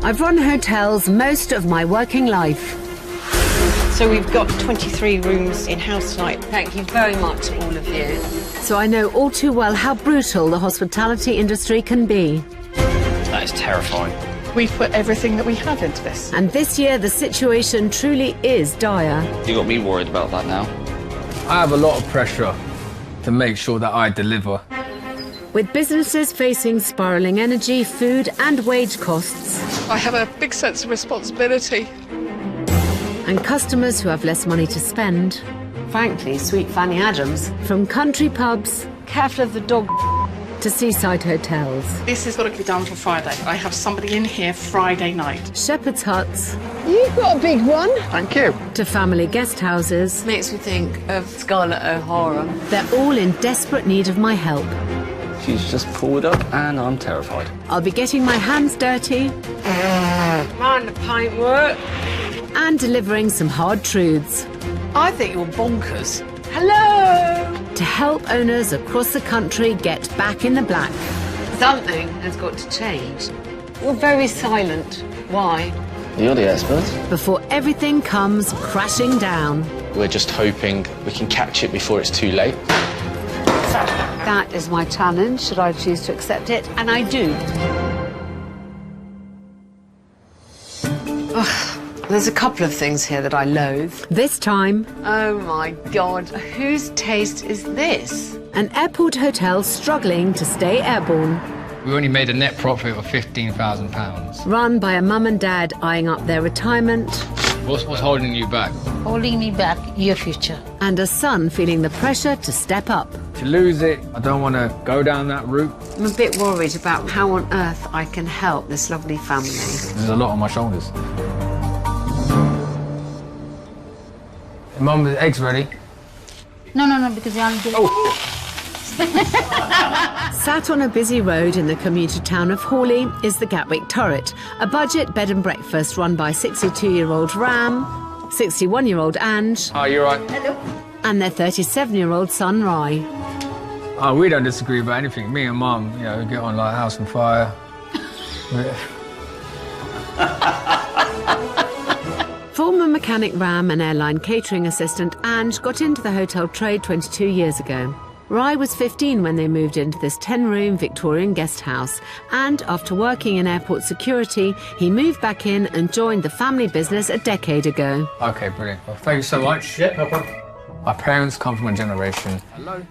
I've run hotels most of my working life. So we've got 23 rooms in-house tonight. Thank you very much, all of you. So I know all too well how brutal the hospitality industry can be. That is terrifying. We've put everything that we have into this. And this year, the situation truly is dire. You got me worried about that now. I have a lot of pressure to make sure that I deliver. With businesses facing spiralling energy, food and wage costs. I have a big sense of responsibility. And customers who have less money to spend. Frankly, sweet Fanny Adams. From country pubs, careful of the dog, to seaside hotels. This has got to be done for Friday. I have somebody in here Friday night. Shepherd's huts. You've got a big one. Thank you. To family guest houses. Makes me think of Scarlett O'Hara. They're all in desperate need of my help. She's just pulled up and I'm terrified. I'll be getting my hands dirty. Mind the paint work. And delivering some hard truths. I think you're bonkers. Hello! To help owners across the country get back in the black. Something has got to change. You're very silent. Why? You're the expert. Before everything comes crashing down. We're just hoping we can catch it before it's too late. That is my challenge, should I choose to accept it, and I do. There's a couple of things here that I loathe. This time, Oh my God, whose taste is this? an airport hotel struggling to stay airborne. We only made a net profit of £15,000. Run by a mum and dad eyeing up their retirement. What's holding you back? Holding me back, your future. And a son feeling the pressure to step up. To lose it, I don't want to go down that route. I'm a bit worried about how on earth I can help this lovely family. There's a lot on my shoulders. Mum, the eggs ready? No, because I'll do Sat on a busy road in the commuter town of Hawley is the Gatwick Turret, a budget bed and breakfast run by 62-year-old Ram, 61-year-old Ange, Oh, you're right. and their 37-year-old son Rai. Oh, we don't disagree about anything. Me and Mum, get on like house on fire. Former mechanic Ram and airline catering assistant Ange got into the hotel trade 22 years ago. Rai was 15 when they moved into this 10-room Victorian guest house, and after working in airport security, he moved back in and joined the family business a decade ago. Okay, brilliant. Well, thank you so much. Yeah, no problem. My parents come from a generation,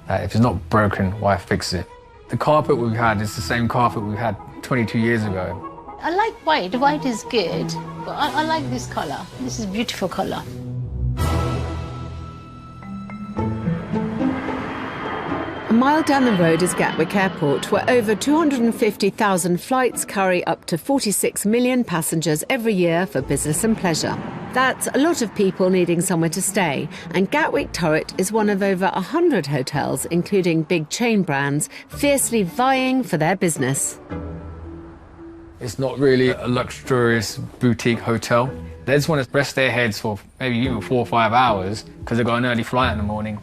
if it's not broken, why fix it? The carpet we've had is the same carpet we had 22 years ago. I like white. White is good. But I like this color. This is beautiful color. A mile down the road is Gatwick Airport, where over 250,000 flights carry up to 46 million passengers every year for business and pleasure. That's a lot of people needing somewhere to stay, and Gatwick Turret is one of over 100 hotels, including big chain brands, fiercely vying for their business. It's not really a luxurious boutique hotel. They just want to rest their heads for maybe even 4 or 5 hours because they've got an early flight in the morning.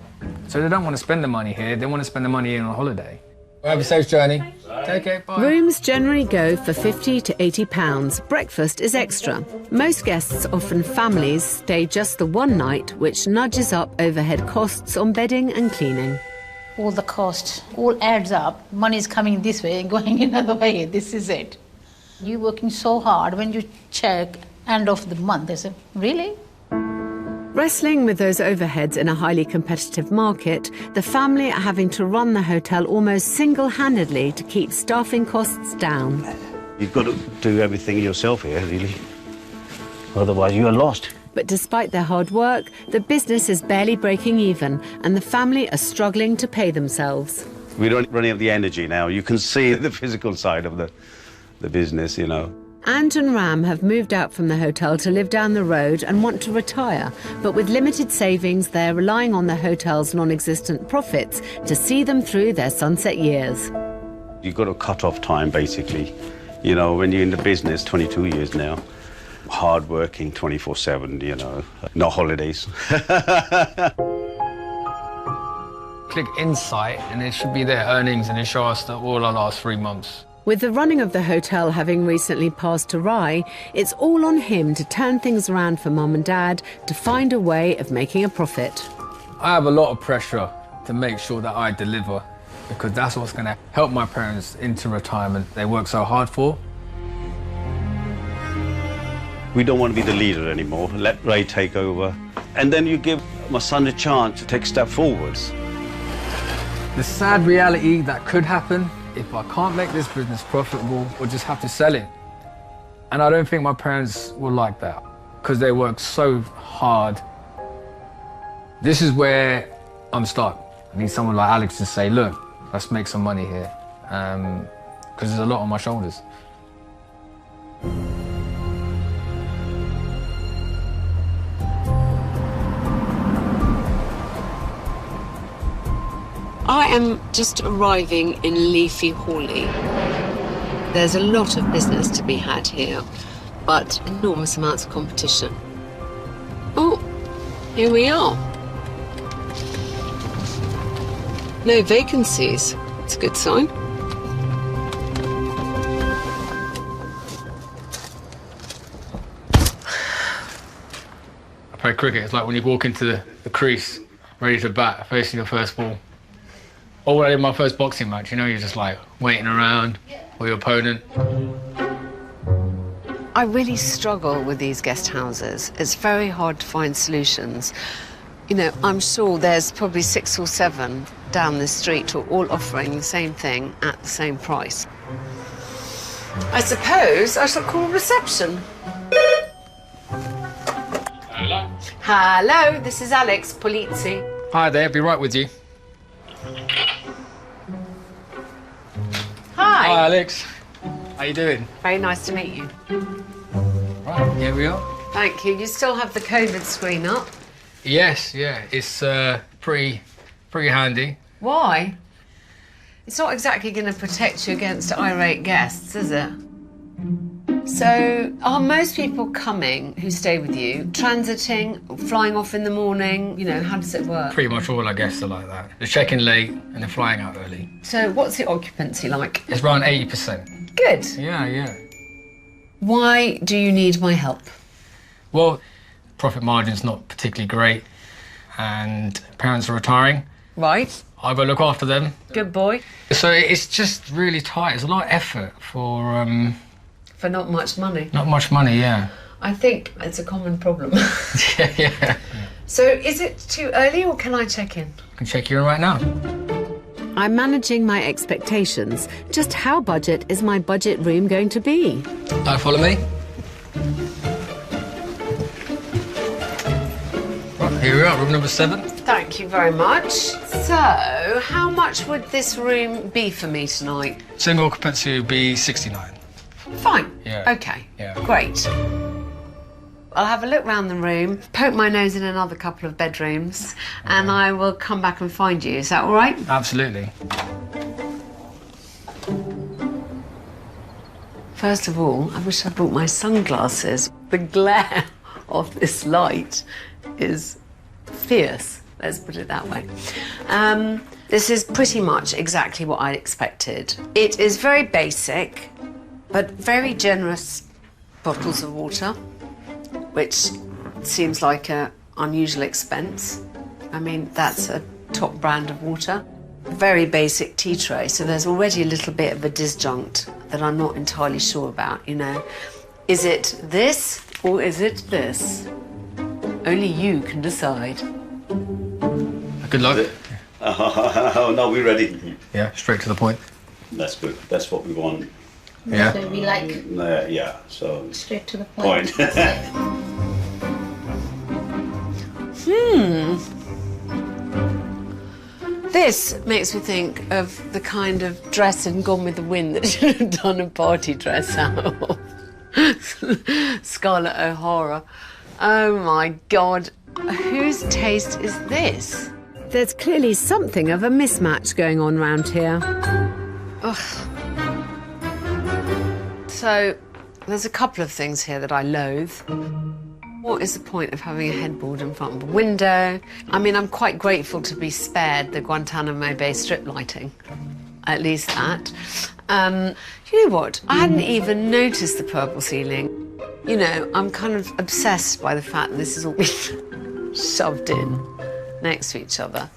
So they don't want to spend the money here, they want to spend the money on a holiday. Have a safe journey. Take care, bye. Rooms generally go for £50 to £80. Breakfast is extra. Most guests, often families, stay just the one night, which nudges up overhead costs on bedding and cleaning. All the cost, all adds up. Money is coming this way and going another way. This is it. You're working so hard. When you check end of the month, they say, really? Wrestling with those overheads in a highly competitive market, the family are having to run the hotel almost single-handedly to keep staffing costs down. You've got to do everything yourself here, really. Otherwise, you are lost. But despite their hard work, the business is barely breaking even, and the family are struggling to pay themselves. We're running out of the energy now. You can see the physical side of the business, Ange and Ram have moved out from the hotel to live down the road and want to retire, but with limited savings, they're relying on the hotel's non-existent profits to see them through their sunset years. You've got to cut off time, basically. When you're in the business, 22 years now, hard-working, 24/7, no holidays. Click Insight and it should be their earnings and it shows us all our last 3 months. With the running of the hotel having recently passed to Rai, it's all on him to turn things around for Mum and Dad to find a way of making a profit. I have a lot of pressure to make sure that I deliver, because that's what's going to help my parents into retirement they work so hard for. We don't want to be the leader anymore. Let Ray take over. And then you give my son a chance to take a step forwards. The sad reality that could happen, if I can't make this business profitable, we'll just have to sell it. And I don't think my parents will like that, because they work so hard. This is where I'm stuck. I need someone like Alex to say, look, let's make some money here, because there's a lot on my shoulders. I am just arriving in Leafy Hawley. There's a lot of business to be had here, but enormous amounts of competition. Oh, here we are. No vacancies. It's a good sign. I play cricket. It's like when you walk into the crease, ready to bat, facing your first ball. Or when I did my first boxing match, you know, you're just like waiting around for your opponent. I really struggle with these guest houses. It's very hard to find solutions. You know, I'm sure there's probably 6 or 7 down the street who are all offering the same thing at the same price. I suppose I shall call reception. Hello. Hello, this is Alex Polizzi. Hi there, be right with you. Hi. Hi, Alex. How you doing? Very nice to meet you. Right, here we are. Thank you. You still have the COVID screen up? Yes, yeah, it's pretty handy. Why? It's not exactly going to protect you against irate guests, is it? So, are most people coming who stay with you, transiting, flying off in the morning? You know, how does it work? Pretty much all our guests are like that. They're checking late and they're flying out early. So, what's the occupancy like? It's around 80%. Good. Yeah. Why do you need my help? Well, profit margin's not particularly great and parents are retiring. Right. I've got to look after them. Good boy. So it's just really tight. It's a lot of effort for... For not much money. Not much money, yeah. I think it's a common problem. yeah. So is it too early or can I check in? I can check you in right now. I'm managing my expectations. Just how budget is my budget room going to be? Don't follow me. Right, here we are, room number 7. Thank you very much. So, how much would this room be for me tonight? Single occupancy would be 69. Fine. Yeah. Okay. Yeah. Great. I'll have a look round the room, poke my nose in another couple of bedrooms, and I will come back and find you. Is that all right? Absolutely. First of all, I wish I brought my sunglasses. The glare of this light is fierce. Let's put it that way. This is pretty much exactly what I expected. It is very basic, but very generous bottles of water, which seems like an unusual expense. I mean, that's a top brand of water. Very basic tea tray, so there's already a little bit of a disjunct that I'm not entirely sure about, you know. Is it this or is it this? Only you can decide. Good luck. Oh, no, we're ready. Yeah, straight to the point. That's good. That's what we want. Yeah. So we like Yeah, so... straight to the point. This makes me think of the kind of dress in Gone with the Wind that should have done a party dress out of. Scarlett O'Hara. Oh my God. Whose taste is this? There's clearly something of a mismatch going on round here. Ugh. So, there's a couple of things here that I loathe. What is the point of having a headboard in front of a window? I mean, I'm quite grateful to be spared the Guantanamo Bay strip lighting. at least that. You know what? I hadn't even noticed the purple ceiling. You know, I'm kind of obsessed by the fact that this has all been shoved in next to each other.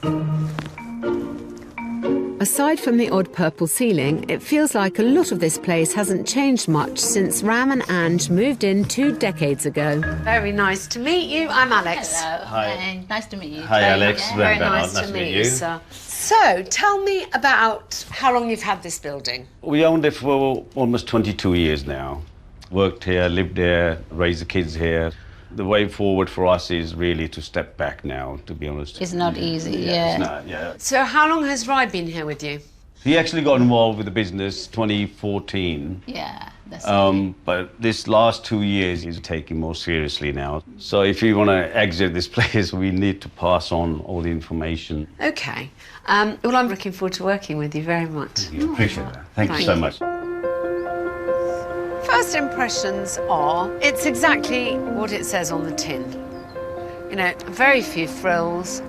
Aside from the odd purple ceiling, it feels like a lot of this place hasn't changed much since Ram and Ange moved in 2 decades ago. Very nice to meet you. I'm Alex. Hello. Hi. And nice to meet you. Hi, Alex. Very Bernard. nice to meet you, sir. So, tell me about how long you've had this building. We owned it for almost 22 years now. Worked here, lived there, raised the kids here. The way forward for us is really to step back now, to be honest. It's not easy, yeah. It's not, yeah. So, how long has Rai been here with you? He actually got involved with the business 2014. Yeah, that's But this last 2 years, he's taking more seriously now. So if you want to exit this place, we need to pass on all the information. Okay. Well, I'm looking forward to working with you very much. Yeah, appreciate that. Thank you Thank so you. much. First impressions are, it's exactly what it says on the tin. You know, very few frills.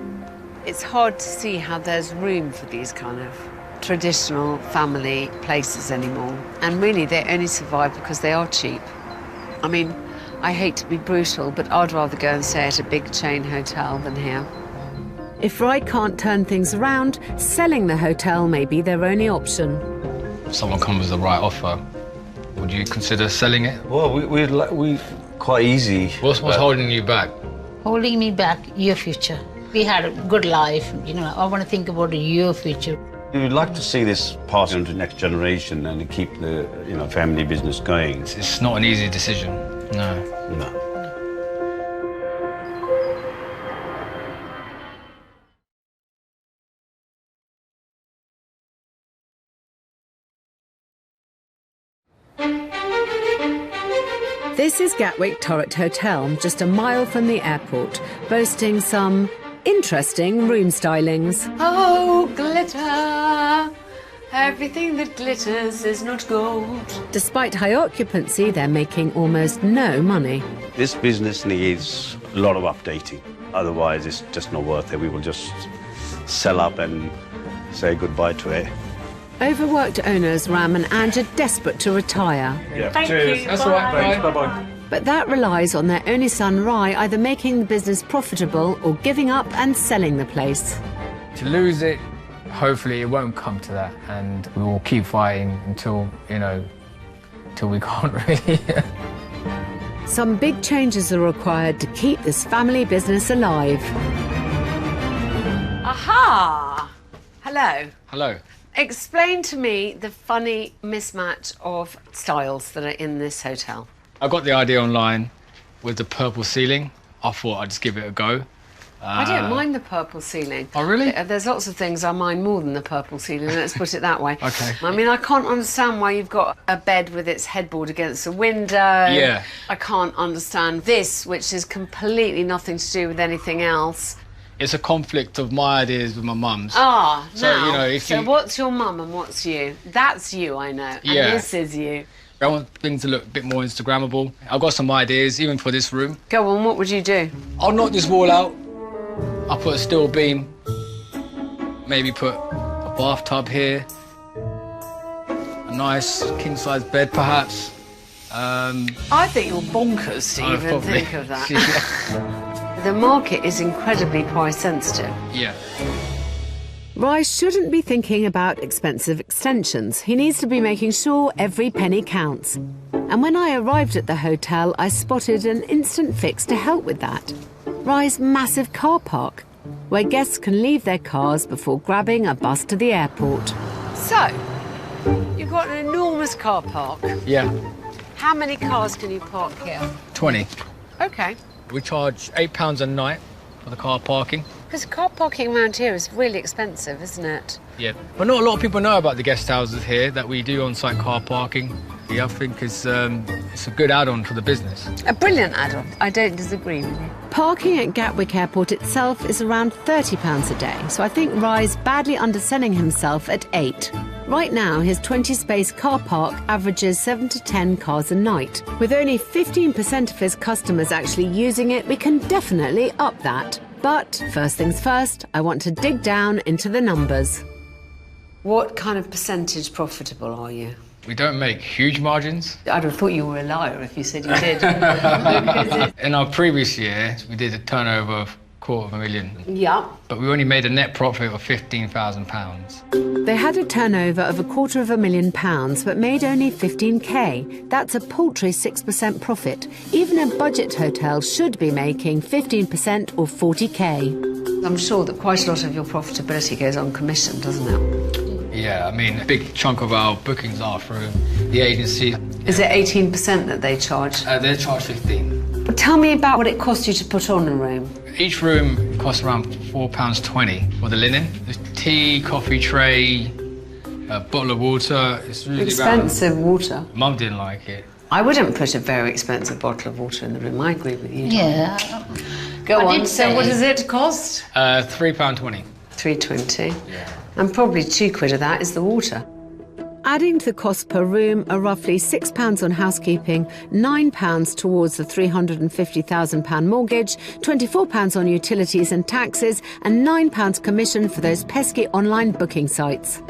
It's hard to see how there's room for these kind of traditional family places anymore. And really, they only survive because they are cheap. I mean, I hate to be brutal, but I'd rather go and stay at a big chain hotel than here. If Rai can't turn things around, selling the hotel may be their only option. If someone comes with the right offer, would you consider selling it? Well, we quite easy. What's holding you back? holding me back, your future. We had a good life, you know, I want to think about your future. We would like to see this pass on to the next generation and to keep the family business going. It's not an easy decision, no. No. This is Gatwick Turret Hotel, just a mile from the airport, boasting some interesting room stylings. Oh, glitter! Everything that glitters is not gold. Despite high occupancy, they're making almost no money. This business needs a lot of updating. Otherwise, it's just not worth it. We will just sell up and say goodbye to it. Overworked owners Ram and Ange are desperate to retire. Yeah. Thank you. That's all right, Thanks. bye. Bye-bye. But that relies on their only son Rai either making the business profitable or giving up and selling the place. To lose it, hopefully it won't come to that, and we will keep fighting until, till we can't really. Some big changes are required to keep this family business alive. Aha! Hello. Hello. Explain to me the funny mismatch of styles that are in this hotel. I got the idea online with the purple ceiling. I thought I'd just give it a go. I don't mind the purple ceiling. Oh, really? There's lots of things I mind more than the purple ceiling, let's put it that way. Okay. I mean, I can't understand why you've got a bed with its headboard against a window. Yeah. I can't understand this, which is completely nothing to do with anything else. It's a conflict of my ideas with my mum's. Ah, So, now, if so you- what's your mum and what's you? That's you, I know, and Yeah. this is you. I want things to look a bit more Instagrammable. I've got some ideas, even for this room. Go on, what would you do? I'll knock this wall out. I'll put a steel beam. Maybe put a bathtub here. A nice king-size bed, perhaps. I think you're bonkers to even probably. think of that. The market is incredibly price sensitive. Yeah. Rai shouldn't be thinking about expensive extensions. He needs to be making sure every penny counts. And when I arrived at the hotel, I spotted an instant fix to help with that. Rai's massive car park, where guests can leave their cars before grabbing a bus to the airport. So, you've got an enormous car park. Yeah. How many cars can you park here? 20. Okay. We charge £8 a night for the car parking. Because car parking around here is really expensive, isn't it? Yeah. But not a lot of people know about the guest houses here, that we do on-site car parking. Yeah, I think it's a good add-on for the business. A brilliant add-on. I don't disagree with you. Parking at Gatwick Airport itself is around £30 a day, so I think Rai's badly underselling himself at 8. Right now, his 20-space car park averages 7 to 10 cars a night. With only 15% of his customers actually using it, we can definitely up that. But first things first, I want to dig down into the numbers. What kind of percentage profitable are you? We don't make huge margins. I'd have thought you were a liar if you said you did. In our previous year, we did a turnover of £250,000. Yeah. But we only made a net profit of £15,000. They had a turnover of £250,000 but made only 15k. That's a paltry 6% profit. Even a budget hotel should be making 15% or 40k. I'm sure that quite a lot of your profitability goes on commission, doesn't it? Yeah, I mean, a big chunk of our bookings are through the agency. Is it 18% that they charge? They charge 15. But tell me about what it costs you to put on a room. Each room costs around £4.20 for the linen. There's tea, coffee tray, a bottle of water. It's really Expensive water. Mum didn't like it. I wouldn't put a very expensive bottle of water in the room. I agree with you. Yeah. Go I on. did So say- what does it cost? £3.20. £3.20. Yeah. And probably £2 of that is the water. Adding to the cost per room are roughly £6 on housekeeping, £9 towards the £350,000 mortgage, £24 on utilities and taxes, and £9 commission for those pesky online booking sites.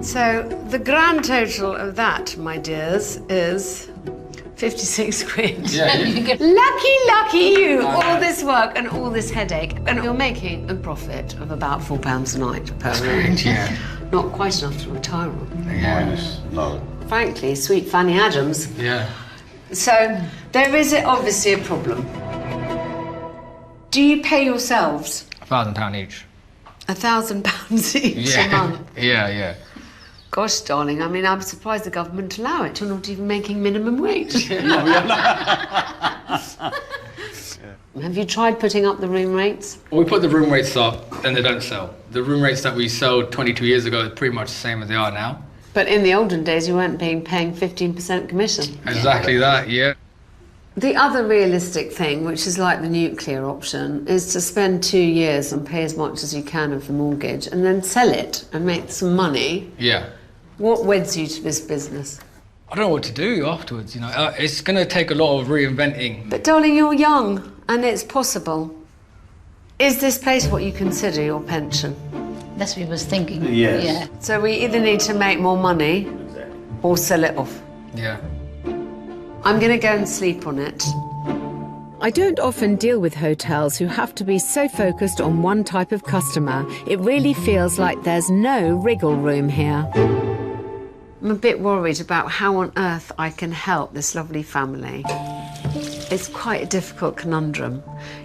So the grand total of that, my dears, is 56 quid. Yeah. Lucky you! All this work and all this headache. And you're making a profit of about £4 a night per room. Yeah. Not quite enough to retire on. Minus, no. Frankly, sweet Fanny Adams. Yeah. So there is obviously a problem. Do you pay yourselves £1,000 each. £1,000 each a month? Yeah. Gosh, darling, I mean, I'm surprised the government allow it. You're not even making minimum wage. Have you tried putting up the room rates? Well, we put the room rates up, then they don't sell. The room rates that we sold 22 years ago are pretty much the same as they are now. But in the olden days, you weren't paying 15% commission. Exactly that, yeah. The other realistic thing, which is like the nuclear option, is to spend 2 years and pay as much as you can of the mortgage and then sell it and make some money. Yeah. What weds you to this business? I don't know what to do afterwards, you know. It's going to take a lot of reinventing. But darling, you're young and it's possible. Is this place what you consider your pension? That's what I was thinking. Yes. Yeah. So we either need to make more money or sell it off. Yeah. I'm going to go and sleep on it. I don't often deal with hotels who have to be so focused on one type of customer. It really feels like there's no wriggle room here. I'm a bit worried about how on earth I can help this lovely family. It's quite a difficult conundrum.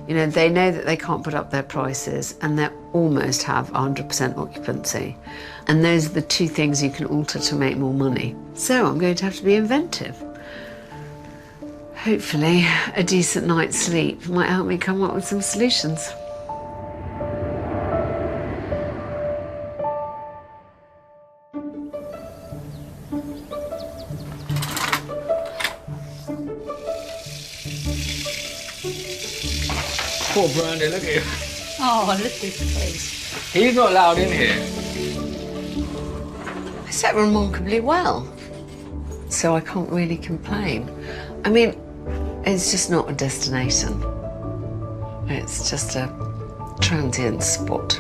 You know, they know that they can't put up their prices and they almost have 100% occupancy. And those are the two things you can alter to make more money. So I'm going to have to be inventive. Hopefully, a decent night's sleep might help me come up with some solutions. Poor Brandon, look at him. Oh, look at his face. He's not allowed in here. I slept remarkably well, so I can't really complain. I mean, it's just not a destination. It's just a transient spot.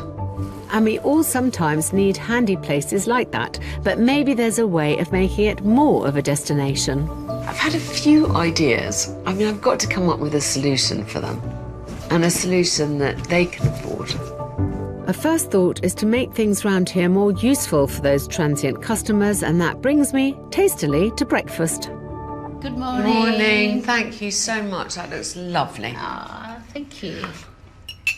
And we all sometimes need handy places like that, but maybe there's a way of making it more of a destination. I've had a few ideas. I mean, I've got to come up with a solution for them, and a solution that they can afford. A first thought is to make things round here more useful for those transient customers, and that brings me, tastily, to breakfast. Good morning. Morning. Thank you so much. That looks lovely. Ah, thank you.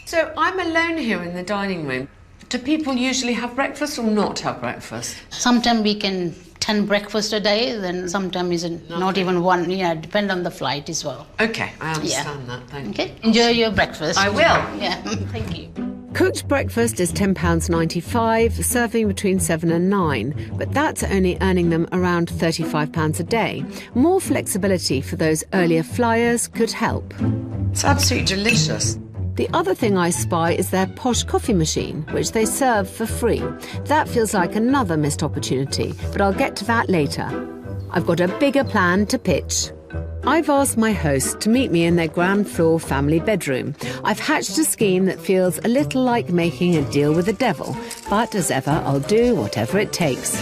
So I'm alone here in the dining room. Do people usually have breakfast or not have breakfast? Sometimes we can 10 breakfast a day, then sometimes it's not even one. Yeah, depend on the flight as well. Okay, I understand that. Thank you. Okay, enjoy your breakfast. I will. Yeah, thank you. Cooked breakfast is £10.95, serving between 7 and 9, but that's only earning them around £35 a day. More flexibility for those earlier flyers could help. It's absolutely delicious. The other thing I spy is their posh coffee machine, which they serve for free. That feels like another missed opportunity, but I'll get to that later. I've got a bigger plan to pitch. I've asked my host to meet me in their ground floor family bedroom. I've hatched a scheme that feels a little like making a deal with the devil, but as ever, I'll do whatever it takes.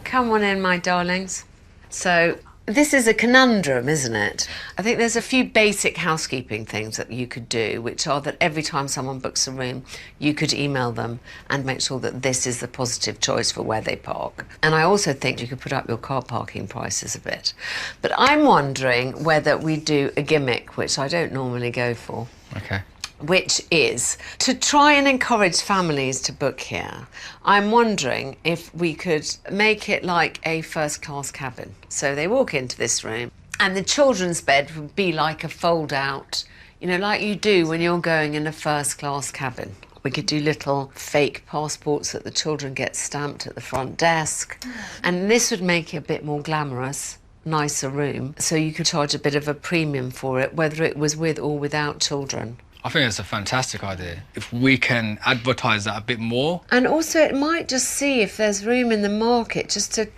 Come on in, my darlings. So, this is a conundrum, isn't it? I think there's a few basic housekeeping things that you could do, which are that every time someone books a room, you could email them and make sure that this is the positive choice for where they park. And I also think you could put up your car parking prices a bit. But I'm wondering whether we do a gimmick, which I don't normally go for. Okay. Which is to try and encourage families to book here. I'm wondering if we could make it like a first-class cabin. So they walk into this room and the children's bed would be like a fold-out, you know, like you do when you're going in a first-class cabin. We could do little fake passports that the children get stamped at the front desk. And this would make it a bit more glamorous, nicer room. So you could charge a bit of a premium for it, whether it was with or without children. I think it's a fantastic idea. If we can advertise that a bit more. And also it might just see if there's room in the market just to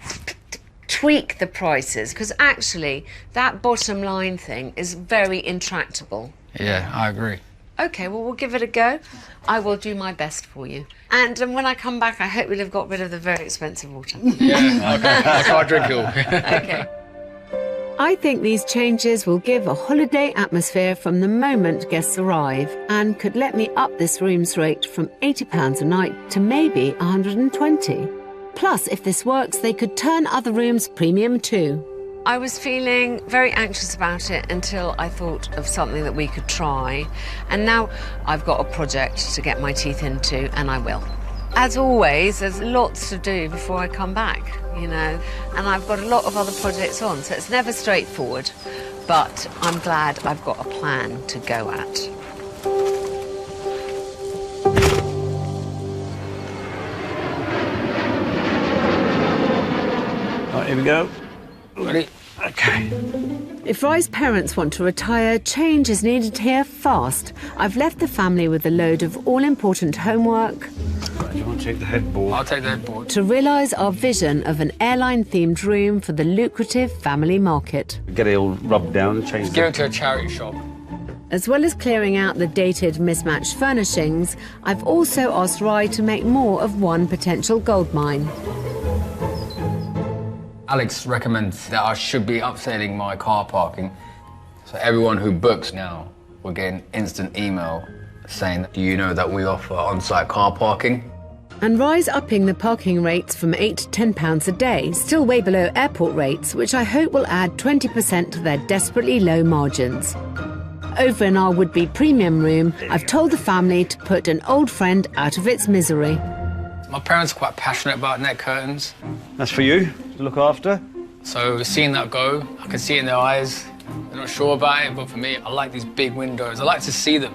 tweak the prices, because actually that bottom line thing is very intractable. Yeah, I agree. OK, well, we'll give it a go. I will do my best for you. And when I come back, I hope we'll have got rid of the very expensive water. Yeah, okay. I'll try to drink it all. OK. I think these changes will give a holiday atmosphere from the moment guests arrive and could let me up this room's rate from £80 a night to maybe £120. Plus, if this works, they could turn other rooms premium too. I was feeling very anxious about it until I thought of something that we could try. And now I've got a project to get my teeth into, and I will. As always, there's lots to do before I come back, you know, and I've got a lot of other projects on, so it's never straightforward, but I'm glad I've got a plan to go at. Right, here we go. Ready? Okay. If Rye's parents want to retire, change is needed here fast. I've left the family with a load of all-important homework Right, do you want to take the headboard? I'll take the headboard. to realise our vision of an airline-themed room for the lucrative family market. Get it all rubbed down and change Give it to a charity shop. As well as clearing out the dated, mismatched furnishings, I've also asked Rye to make more of one potential goldmine. Alex recommends that I should be upselling my car parking. So everyone who books now will get an instant email saying, do you know that we offer on-site car parking? And Rye's upping the parking rates from £8 to £10 a day, still way below airport rates, which I hope will add 20% to their desperately low margins. Over in our would-be premium room, I've told the family to put an old friend out of its misery. My parents are quite passionate about net curtains. That's for you to look after. So seeing that go, I can see it in their eyes. They're not sure about it, but for me, I like these big windows. I like to see them.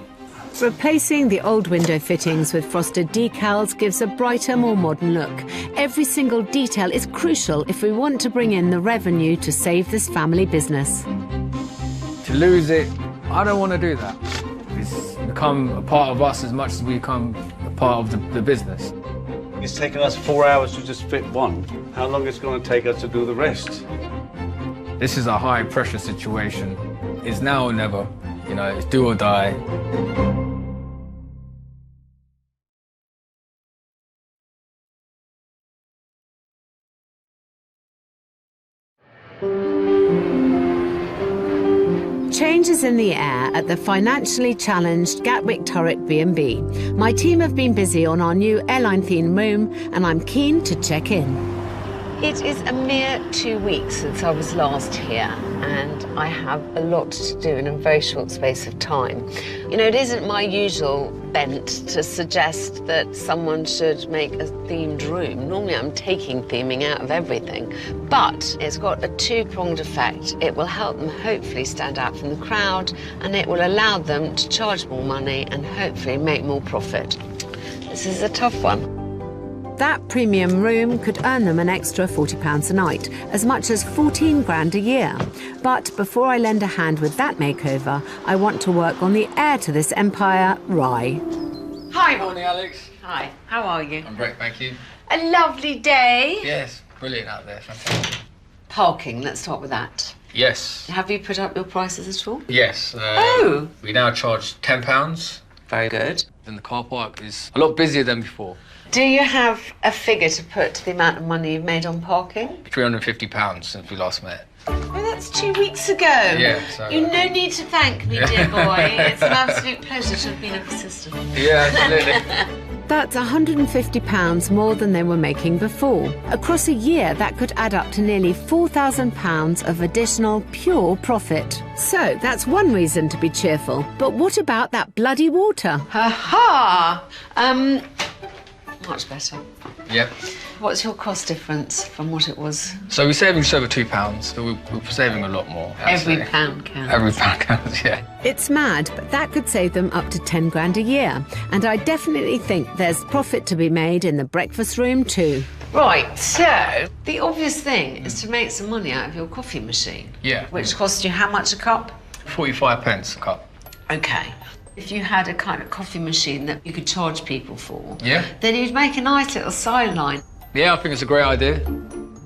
Replacing the old window fittings with frosted decals gives a brighter, more modern look. Every single detail is crucial if we want to bring in the revenue to save this family business. To lose it, I don't want to do that. It's become a part of us as much as we become a part of the business. It's taken us 4 hours to just fit one. How long is it going to take us to do the rest? This is a high-pressure situation. It's now or never. You know, it's do or die. Change is in the air at the financially challenged Gatwick Turret B&B. My team have been busy on our new airline-themed room, and I'm keen to check in. It is a mere 2 weeks since I was last here, and I have a lot to do in a very short space of time. You know, it isn't my usual bent to suggest that someone should make a themed room. Normally I'm taking theming out of everything, but it's got a two-pronged effect. It will help them hopefully stand out from the crowd, and it will allow them to charge more money and hopefully make more profit. This is a tough one. That premium room could earn them an extra £40 a night, as much as 14 grand a year. But before I lend a hand with that makeover, I want to work on the heir to this empire, Rye. Hi. Morning, Alex. Hi, how are you? I'm great, thank you. A lovely day. Yes, brilliant out there, fantastic. Parking, let's start with that. Yes. Have you put up your prices at all? Yes. Oh! We now charge £10. Very good. And the car park is a lot busier than before. Do you have a figure to put to the amount of money you've made on parking? £350 since we last met. Oh, that's 2 weeks ago. Yeah, so... You no need to thank me, dear boy. It's an absolute pleasure to have been of assistance. Yeah, absolutely. That's £150 more than they were making before. Across a year, that could add up to nearly £4,000 of additional pure profit. So that's one reason to be cheerful. But what about that bloody water? Ha ha! Much better. Yep. What's your cost difference from what it was? So we're saving just over £2, so we're saving a lot more. Every pound counts. Every pound counts, yeah. It's mad, but that could save them up to 10 grand a year. And I definitely think there's profit to be made in the breakfast room too. Right, so the obvious thing is to make some money out of your coffee machine. Yeah. Which costs you how much a cup? 45p a cup. Okay. If you had a kind of coffee machine that you could charge people for, Yeah. then you'd make a nice little sideline. Yeah, I think it's a great idea.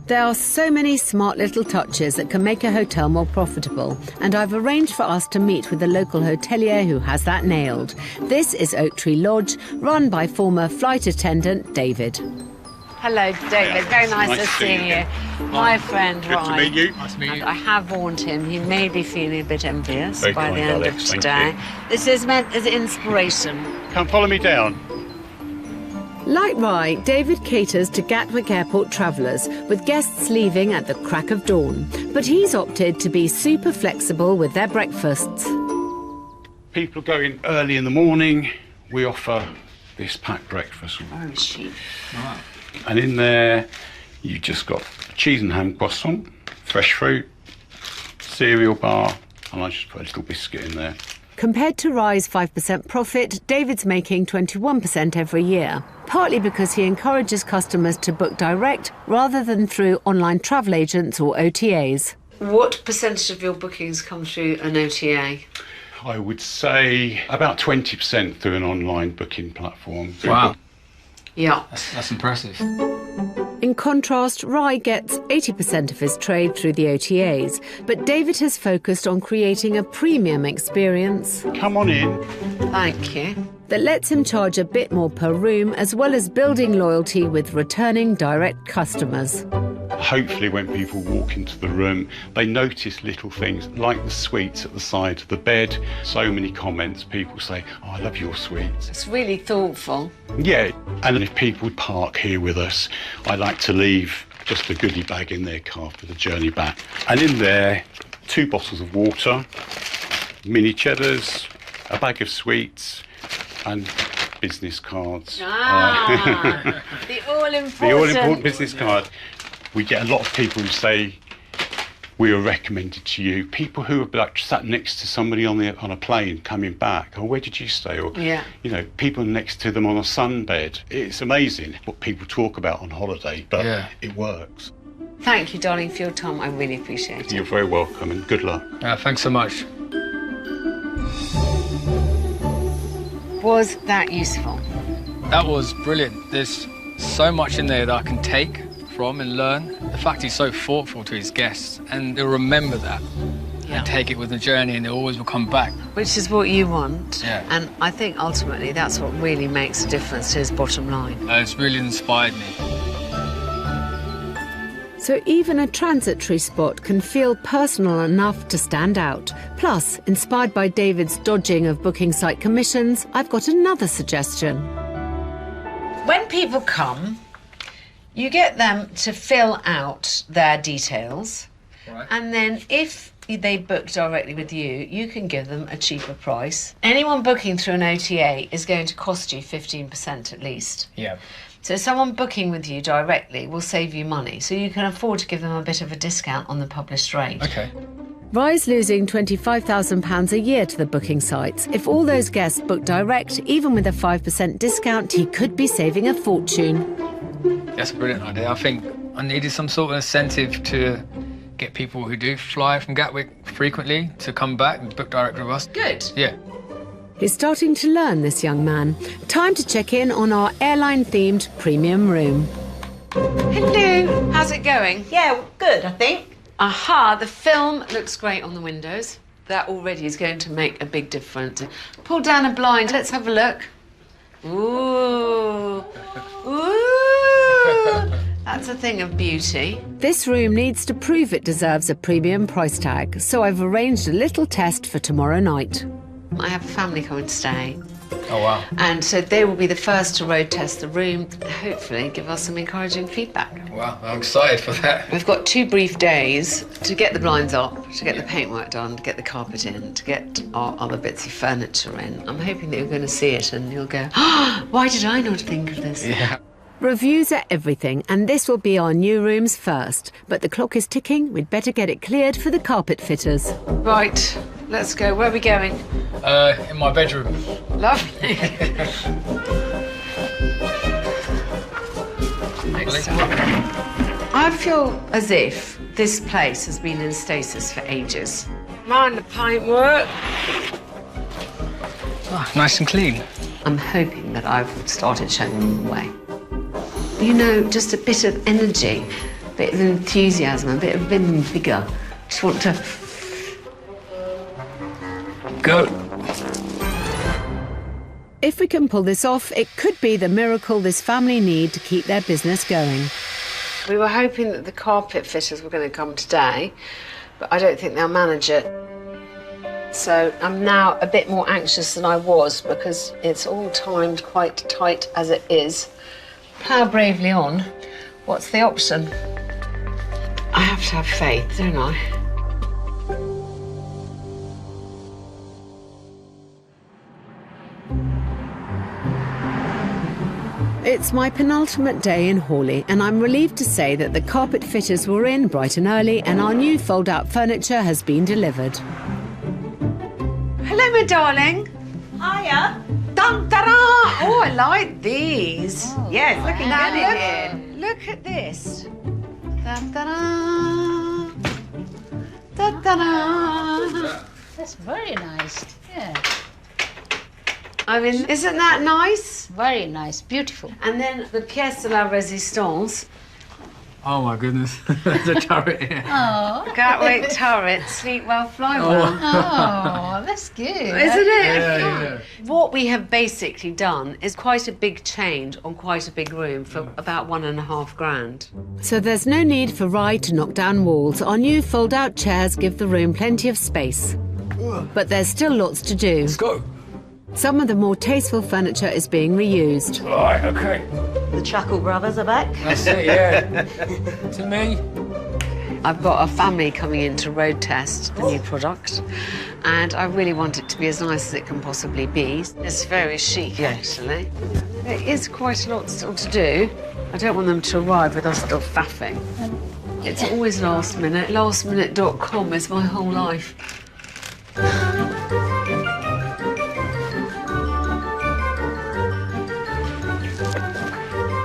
There are so many smart little touches that can make a hotel more profitable, and I've arranged for us to meet with a local hotelier who has that nailed. This is Oak Tree Lodge, run by former flight attendant David. Hello, David. Very nice Nice to to see see you. My friend Good to Ryan. meet you. Nice to meet And you. I have warned him. He may be feeling a bit envious Very by the kind, end of Alex. Thank today. you. This is meant as inspiration. Come follow me down. Like Rye, David caters to Gatwick Airport travellers, with guests leaving at the crack of dawn. But he's opted to be super flexible with their breakfasts. People go in early in the morning. We offer this packed breakfast. Very cheap. And in there, you've just got a cheese and ham croissant, fresh fruit, cereal bar, and I just put a little biscuit in there. Compared to Rye's 5% profit, David's making 21% every year, partly because he encourages customers to book direct rather than through online travel agents or OTAs. What percentage of your bookings come through an OTA? I would say about 20% through an online booking platform. Wow, Yeah. that's impressive. In contrast, Rye gets 80% of his trade through the OTAs, but David has focused on creating a premium experience Come on in. Thank you. that lets him charge a bit more per room, as well as building loyalty with returning direct customers. Hopefully when people walk into the room, they notice little things like the sweets at the side of the bed. So many comments, people say, "Oh, I love your sweets." It's really thoughtful. Yeah, and if people park here with us, I like to leave just a goodie bag in their car for the journey back. And in there, 2 bottles of water, mini cheddars, a bag of sweets, and business cards. Ah, the all-important. The all-important business card. We get a lot of people who say, "We were recommended to you." People who have like sat next to somebody on a plane coming back. "Oh, where did you stay?" Or Yeah. you know, people next to them on a sunbed. It's amazing what people talk about on holiday, but Yeah. it works. Thank you, darling, for your time. I really appreciate it. You're very welcome and good luck. Thanks so much. Was that useful? That was brilliant. There's so much in there that I can take from and learn. The fact he's so thoughtful to his guests, and they'll remember that and take it with the journey, and they always will come back. Which is what you want. Yeah. And I think ultimately that's what really makes a difference to his bottom line. It's really inspired me. So even a transitory spot can feel personal enough to stand out. Plus, inspired by David's dodging of booking site commissions, I've got another suggestion. When people come, you get them to fill out their details. Right. And then if they book directly with you, you can give them a cheaper price. Anyone booking through an OTA is going to cost you 15% at least. Yeah. So someone booking with you directly will save you money. So you can afford to give them a bit of a discount on the published rate. Okay. Rye's losing £25,000 a year to the booking sites. If all those guests book direct, even with a 5% discount, he could be saving a fortune. That's a brilliant idea. I think I needed some sort of incentive to get people who do fly from Gatwick frequently to come back and book direct with us. Good. Yeah. He's starting to learn, this young man. Time to check in on our airline-themed premium room. Hello. How's it going? Yeah, good, I think. Aha, the film looks great on the windows. That already is going to make a big difference. Pull down a blind, let's have a look. Ooh, ooh, that's a thing of beauty. This room needs to prove it deserves a premium price tag, so I've arranged a little test for tomorrow night. I have a family coming to stay. Oh, wow. And so they will be the first to road test the room, hopefully give us some encouraging feedback. Wow, I'm excited for that. We've got 2 brief days to get the blinds up, to get the paintwork done, to get the carpet in, to get our other bits of furniture in. I'm hoping that you're going to see it and you'll go, oh, why did I not think of this? Yeah. Reviews are everything, and this will be our new rooms first. But the clock is ticking, we'd better get it cleared for the carpet fitters. Right, let's go. Where are we going? In my bedroom. Lovely. Next up. I feel as if this place has been in stasis for ages. Mind the paintwork. Oh, nice and clean. I'm hoping that I've started showing them the way. You know, just a bit of energy, a bit of enthusiasm, a bit of vim and vigour. Just want to... Go. If we can pull this off, it could be the miracle this family need to keep their business going. We were hoping that the carpet fitters were going to come today, but I don't think they'll manage it. So I'm now a bit more anxious than I was because it's all timed quite tight as it is. Plough bravely on. What's the option? I have to have faith, don't I? It's my penultimate day in Hawley, and I'm relieved to say that the carpet fitters were in bright and early, and our new fold-out furniture has been delivered. Hello, my darling. Hiya. Dun, da, da. Oh, I like these. Yes, looking Now good in here. look at this. Dun, da, da. Da, da, da. That's very nice. Yeah, I mean, isn't that nice? very nice, beautiful. And then the pièce de la résistance, Oh my goodness. There's a turret here. Oh, Gatwick turret, sleep well, fly well. oh, that's good. Isn't it? Yeah. What we have basically done is quite a big change on quite a big room for about $1.5 grand. So there's no need for Rye to knock down walls. Our new fold-out chairs give the room plenty of space. But there's still lots to do. Let's go. Some of the more tasteful furniture is being reused. Right, okay. The Chuckle Brothers are back. That's it, yeah. To me. I've got a family coming in to road test the new product, and I really want it to be as nice as it can possibly be. It's very chic, actually. There is quite a lot still to do. I don't want them to arrive with us still faffing. It's always last minute. Lastminute.com is my whole life.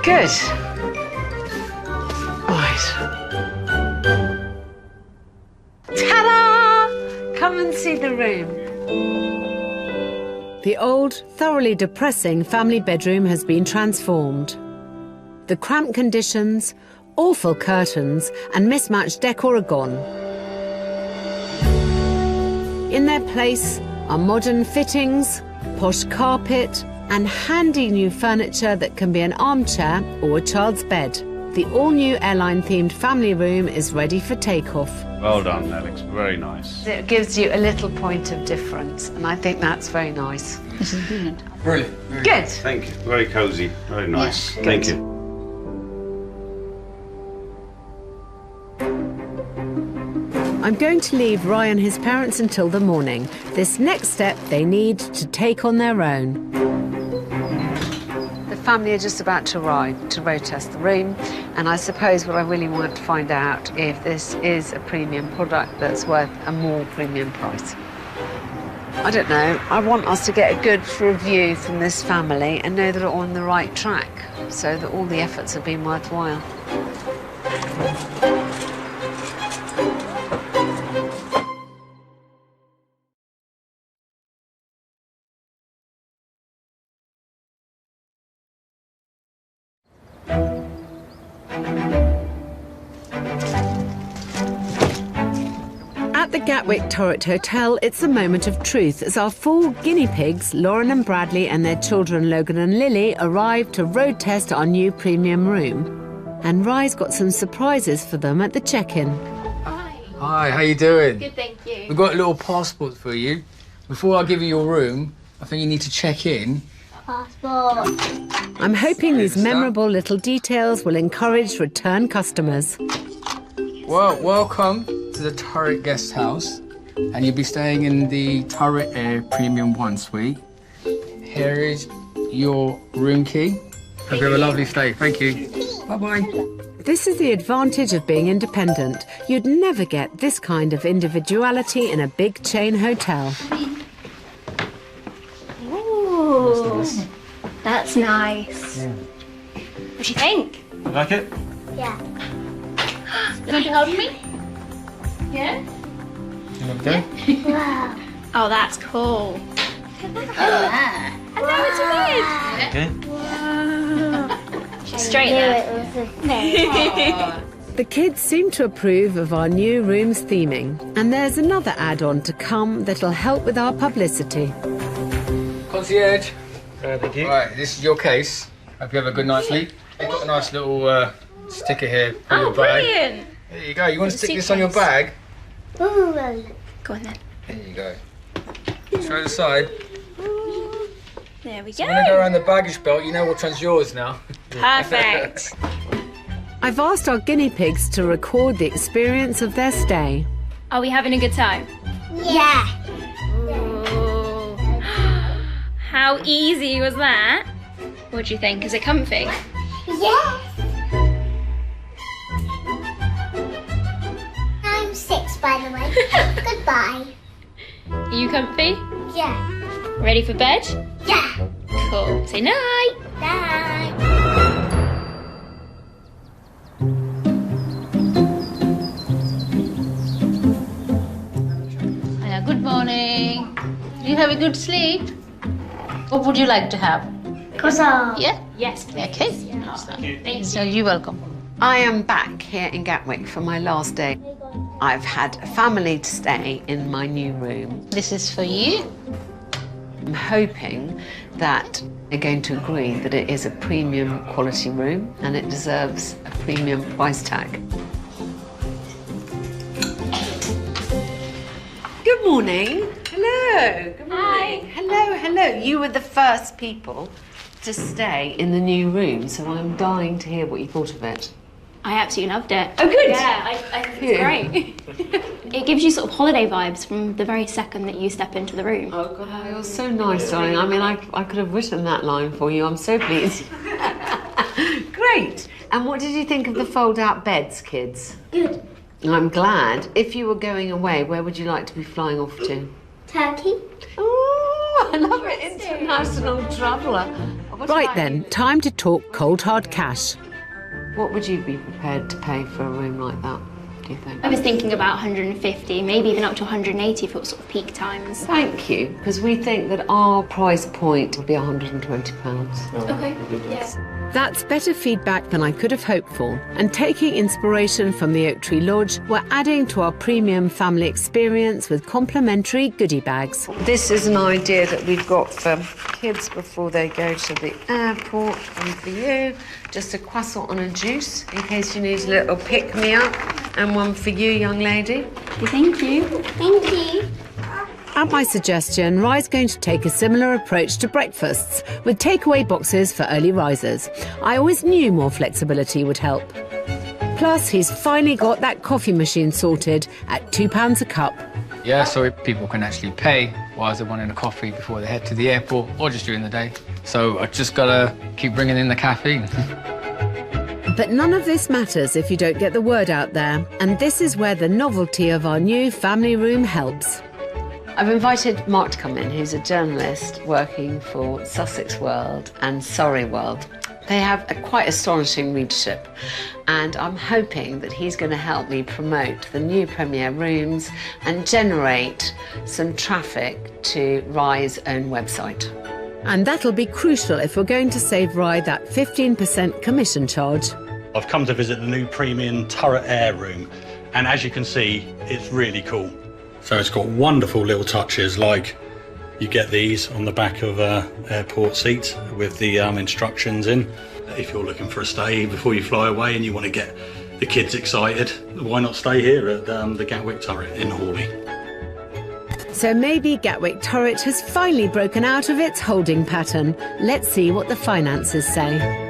Good. Right. Ta-da! Come and see the room. The old, thoroughly depressing family bedroom has been transformed. The cramped conditions, awful curtains, and mismatched decor are gone. In their place are modern fittings, posh carpet, and handy new furniture that can be an armchair or a child's bed. The all-new airline-themed family room is ready for takeoff. Well done, Alex. Very nice. It gives you a little point of difference, and I think that's very nice. This is brilliant. Brilliant. Good. Thank you. Very cosy. Very nice. Yes. Thank you. I'm going to leave Rye and his parents until the morning. This next step they need to take on their own. The family are just about to arrive to road test the room, and I suppose what I really want to find out if this is a premium product that's worth a more premium price. I don't know. I want us to get a good review from this family and know that we're on the right track, so that all the efforts have been worthwhile. At the Gatwick Turret Hotel, it's a moment of truth as our 4 guinea pigs, Lauren and Bradley, and their children Logan and Lily, arrive to road test our new premium room. And Rye's got some surprises for them at the check-in. Hi, how you doing? Good, thank you. We've got little passports for you. Before I give you your room, I think you need to check in. Passport. I'm hoping these memorable little details will encourage return customers. Well, welcome to the Turret Guest House. And you'll be staying in the Turret Air Premium 1 suite. Here is your room key. Hope you have a lovely stay. Thank you. Bye-bye. This is the advantage of being independent. You'd never get this kind of individuality in a big chain hotel. Ooh, that's nice. What do you think? You like it? Yeah. You want to help me? Yeah? You want to go? Wow. Oh, that's cool. I know it's a bed. Okay. Straight there. The kids seem to approve of our new room's theming, and there's another add-on to come that'll help with our publicity. Concierge. Thank you. Right, this is your case. Hope you have a good night's sleep. You've got a nice little sticker here for your bag. Brilliant. There you go. You want to stick this on your bag? Go on then. There you go. Straight aside. There we So when I go go. around the baggage belt, you know which one's yours now. Perfect. I've asked our guinea pigs to record the experience of their stay. Are we having a good time? Yeah. How easy was that? What do you think? Is it comfy? Yes. I'm 6, by the way. Goodbye. Are you comfy? Yeah. Ready for bed? Yeah. Cool. Say night. Bye. Hiya, good morning. Do you have a good sleep? What would you like to have? Croissant. Yeah? Yes, please. Okay. Thank you. So you're welcome. I am back here in Gatwick for my last day. I've had a family to stay in my new room. This is for you. I'm hoping that they're going to agree that it is a premium quality room and it deserves a premium price tag. Good morning. Hello. Good morning. Hi. Hello, hello. You were the first people to stay in the new room, so I'm dying to hear what you thought of it. I absolutely loved it. Oh, good. Yeah, I think it's great. It gives you sort of holiday vibes from the very second that you step into the room. Oh, God, you're so nice, darling. I mean, I could have written that line for you. I'm so pleased. Great. And what did you think of the fold-out beds, kids? Good. I'm glad. If you were going away, where would you like to be flying off to? Turkey. Oh, I love it. International traveller. What Right about then, you? time to talk cold hard cash. What would you be prepared to pay for a room like that, do you think? I was thinking about 150, maybe even up to 180 for sort of peak times. Thank you, because we think that our price point would be £120. Okay. Yes. That's better feedback than I could have hoped for. And taking inspiration from the Oak Tree Lodge, we're adding to our premium family experience with complimentary goodie bags. This is an idea that we've got for kids before they go to the airport, and for you, just a croissant and a juice in case you need a little pick-me-up, and one for you, young lady. Thank you. Thank you. At my suggestion, Rye's going to take a similar approach to breakfasts, with takeaway boxes for early risers. I always knew more flexibility would help. Plus, he's finally got that coffee machine sorted at £2 a cup. Yeah, so people can actually pay while they're wanting a coffee before they head to the airport or just during the day. So I just gotta keep bringing in the caffeine. But none of this matters if you don't get the word out there. And this is where the novelty of our new family room helps. I've invited Mark to come in, who's a journalist working for Sussex World and Surrey World. They have a quite astonishing readership, and I'm hoping that he's going to help me promote the new Premier rooms and generate some traffic to Rye's own website. And that'll be crucial if we're going to save Rye that 15% commission charge. I've come to visit the new premium Turret Air room, and as you can see, it's really cool. So it's got wonderful little touches, like you get these on the back of airport seats with the instructions in. If you're looking for a stay before you fly away and you want to get the kids excited, why not stay here at the Gatwick Turret in Hawley? So maybe Gatwick Turret has finally broken out of its holding pattern. Let's see what the finances say.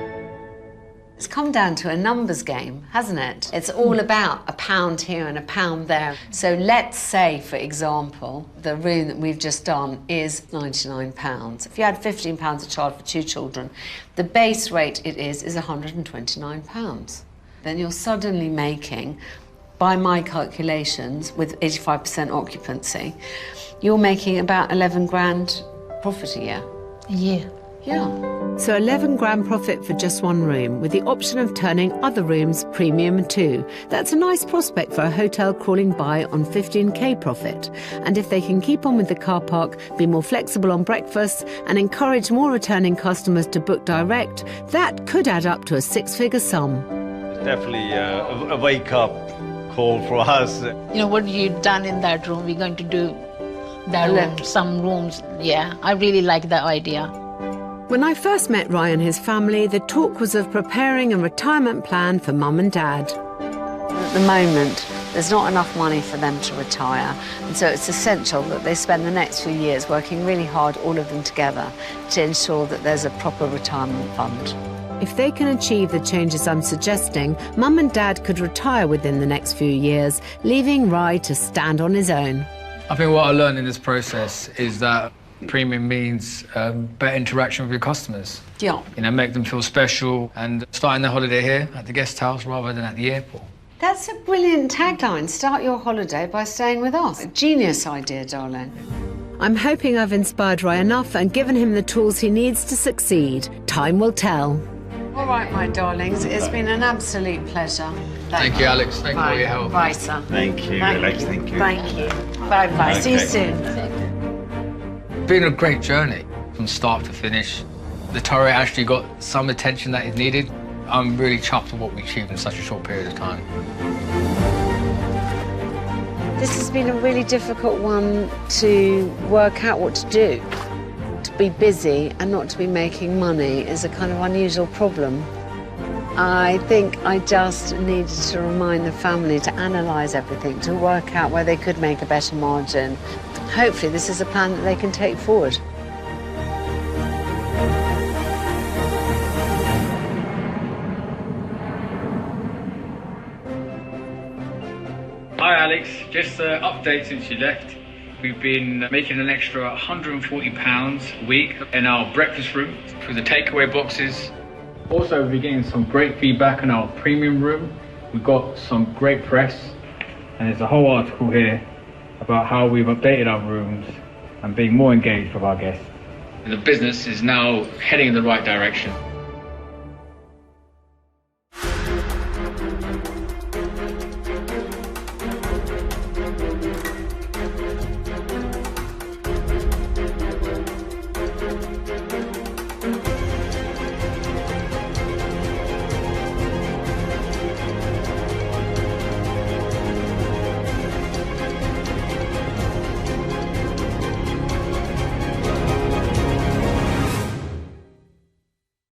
It's come down to a numbers game, hasn't it? It's all about a pound here and a pound there. So let's say, for example, the room that we've just done is £99. If you had £15 a child for 2 children, the base rate it is £129. Then you're suddenly making, by my calculations, with 85% occupancy, you're making about 11 grand profit a year. Yeah. Yeah. So 11 grand profit for just one room, with the option of turning other rooms premium too. That's a nice prospect for a hotel crawling by on 15k profit. And if they can keep on with the car park, be more flexible on breakfast, and encourage more returning customers to book direct, that could add up to a 6-figure sum. It's definitely a wake-up call for us. You know, what you've done in that room, we're going to do that room, some rooms. Yeah, I really like that idea. When I first met Ryan and his family, the talk was of preparing a retirement plan for Mum and Dad. At the moment, there's not enough money for them to retire, and so it's essential that they spend the next few years working really hard, all of them together, to ensure that there's a proper retirement fund. If they can achieve the changes I'm suggesting, Mum and Dad could retire within the next few years, leaving Ry to stand on his own. I think what I learned in this process is that premium means better interaction with your customers. Yeah. You know, make them feel special and starting their holiday here at the guest house rather than at the airport. That's a brilliant tagline. Start your holiday by staying with us. A genius idea, darling. I'm hoping I've inspired Ry enough and given him the tools he needs to succeed. Time will tell. All right, my darlings. It's been an absolute pleasure. Thank you, Alex. Thank you for your help. Bye, sir. Thank you, Alex. Thank you. Thank you. Bye-bye. Okay. See you soon. It's been a great journey from start to finish. The turret actually got some attention that it needed. I'm really chuffed with what we achieved in such a short period of time. This has been a really difficult one to work out what to do. To be busy and not to be making money is a kind of unusual problem. I think I just needed to remind the family to analyse everything, to work out where they could make a better margin. Hopefully this is a plan that they can take forward. Hi Alex, just an update since you left. We've been making an extra £140 a week in our breakfast room through the takeaway boxes. Also, we're getting some great feedback on our premium room. We've got some great press, and there's a whole article here about how we've updated our rooms and being more engaged with our guests. The business is now heading in the right direction.